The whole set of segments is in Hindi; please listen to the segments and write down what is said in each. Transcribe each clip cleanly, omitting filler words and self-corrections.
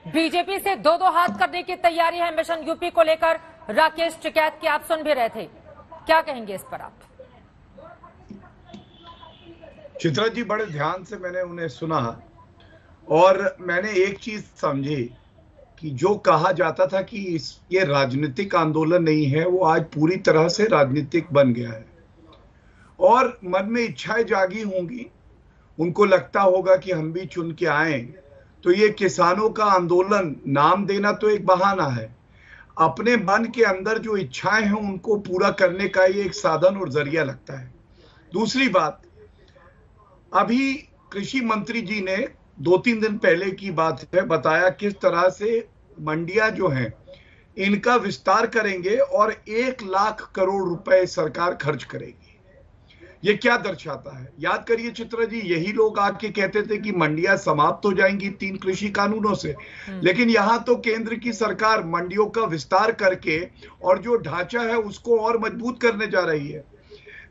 बीजेपी से दो दो हाथ करने की तैयारी है मिशन यूपी को लेकर, राकेश टिकैत की आप सुन भी रहे थे, क्या कहेंगे इस पर आप? चित्रा जी, बड़े ध्यान से मैंने उन्हें सुना और मैंने एक चीज समझी कि जो कहा जाता था कि ये राजनीतिक आंदोलन नहीं है, वो आज पूरी तरह से राजनीतिक बन गया है और मन में इच्छाएं जागी होंगी। उनको लगता होगा कि हम भी चुन के आए, तो ये किसानों का आंदोलन नाम देना तो एक बहाना है, अपने मन के अंदर जो इच्छाएं हैं उनको पूरा करने का ये एक साधन और जरिया लगता है। दूसरी बात, अभी कृषि मंत्री जी ने 2-3 दिन पहले की बात है बताया किस तरह से मंडियां जो हैं इनका विस्तार करेंगे और 1 लाख करोड़ रुपए सरकार खर्च करेगी। ये क्या दर्शाता है? याद करिए चित्रा जी, यही लोग आके कहते थे कि मंडियां समाप्त हो जाएंगी 3 कृषि कानूनों से, लेकिन यहां तो केंद्र की सरकार मंडियों का विस्तार करके और जो ढांचा है उसको और मजबूत करने जा रही है।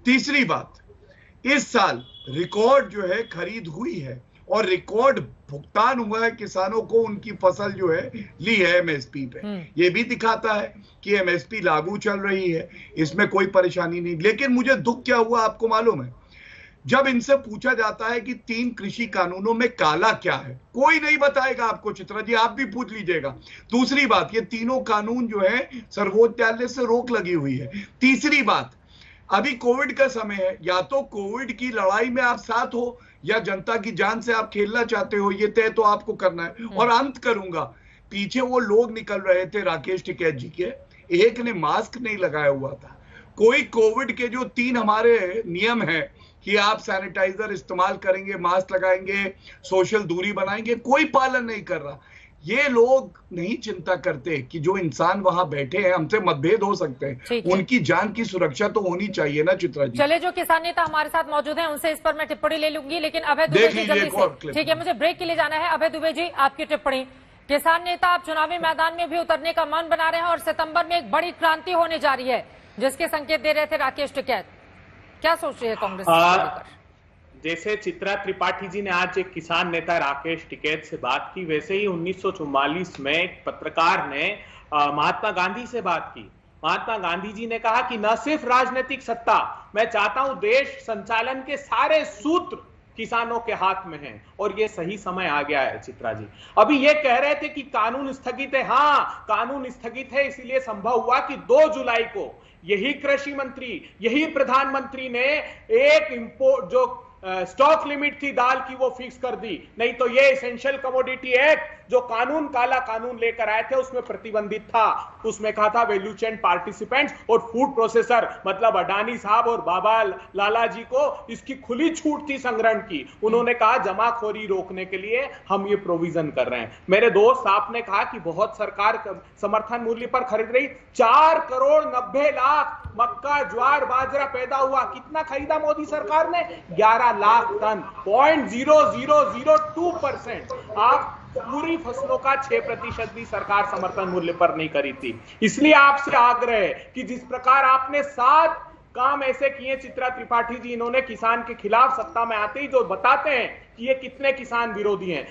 तीसरी बात, इस साल रिकॉर्ड जो है खरीद हुई है और रिकॉर्ड भुगतान हुआ है किसानों को, उनकी फसल जो है ली है एमएसपी पे। ये भी दिखाता है कि एमएसपी लागू चल रही है, इसमें कोई परेशानी नहीं। लेकिन मुझे दुख क्या हुआ आपको मालूम है? जब इनसे पूछा जाता है कि 3 कृषि कानूनों में काला क्या है, कोई नहीं बताएगा आपको चित्रा जी, आप भी पूछ लीजिएगा। दूसरी बात, ये तीनों कानून जो है सर्वोच्च न्यायालय से रोक लगी हुई है। तीसरी बात, अभी कोविड का समय है, या तो कोविड की लड़ाई में आप साथ हो या जनता की जान से आप खेलना चाहते हो, ये तय तो आपको करना है। और अंत करूंगा, पीछे वो लोग निकल रहे थे राकेश टिकैत जी के, एक ने मास्क नहीं लगाया हुआ था। कोई कोविड के जो 3 हमारे नियम है कि आप सैनिटाइजर इस्तेमाल करेंगे, मास्क लगाएंगे, सोशल दूरी बनाएंगे, कोई पालन नहीं कर रहा। ये लोग नहीं चिंता करते कि जो इंसान वहां बैठे हैं, हमसे मतभेद हो सकते हैं, उनकी जान की सुरक्षा तो होनी चाहिए ना चित्रा जी। चले, जो किसान नेता हमारे साथ मौजूद हैं उनसे इस पर मैं टिप्पणी ले लूंगी, लेकिन अभय दुबे जी जल्दी से, ठीक है, मुझे ब्रेक के लिए जाना है। अभय दुबे जी, आपकी टिप्पणी। किसान नेता आप चुनावी मैदान में भी उतरने का मन बना रहे हैं और सितंबर में एक बड़ी क्रांति होने जा रही है जिसके संकेत दे रहे थे राकेश टिकैत, क्या सोच रही है कांग्रेस? जैसे चित्रा त्रिपाठी जी ने आज एक किसान नेता राकेश टिकैत से बात की, वैसे ही 1944 में एक पत्रकार ने महात्मा गांधी से बात की। महात्मा गांधी जी ने कहा कि न सिर्फ राजनीतिक सत्ता, मैं चाहता हूं देश संचालन के सारे सूत्र किसानों के हाथ में हैं, और ये सही समय आ गया है। चित्रा जी अभी ये कह रहे थे कि कानून स्थगित है। हाँ, कानून स्थगित है, इसीलिए संभव हुआ कि 2 जुलाई को यही कृषि मंत्री, यही प्रधानमंत्री ने एक इंपोर्ट जो स्टॉक लिमिट थी दाल की वो फिक्स कर दी, नहीं तो ये एसेंशियल कमोडिटी एक्ट जो कानून, काला कानून लेकर आए थे उसमें प्रतिबंधित था। उसमें कहा था वैल्यू चेन पार्टिसिपेंट्स और फूड प्रोसेसर, मतलब अडानी साहब और बाबा लाला जी को इसकी खुली छूट थी संग्रहण की। उन्होंने कहा जमाखोरी रोकने के लिए हम ये प्रोविजन कर रहे हैं। मेरे दोस्त आपने कहा कि बहुत सरकार समर्थन मूल्य पर खरीद रही, 4 करोड़ 90 लाख मक्का, ज्वार, बाजरा पैदा हुआ। कितना खरीदा मोदी सरकार ने? 11 लाख टन, 0.0002%। आप पूरी फसलों का 6% भी सरकार समर्थन मूल्य पर नहीं खरीदती। इसलिए आपसे आग्रह है कि जिस प्रकार आपने 7 काम ऐसे किए चित्रा त्रिपाठी जी, इन्होंने किसान के खिलाफ सत्ता में आते ही जो बताते हैं कि ये कितने किसान विरोधी हैं,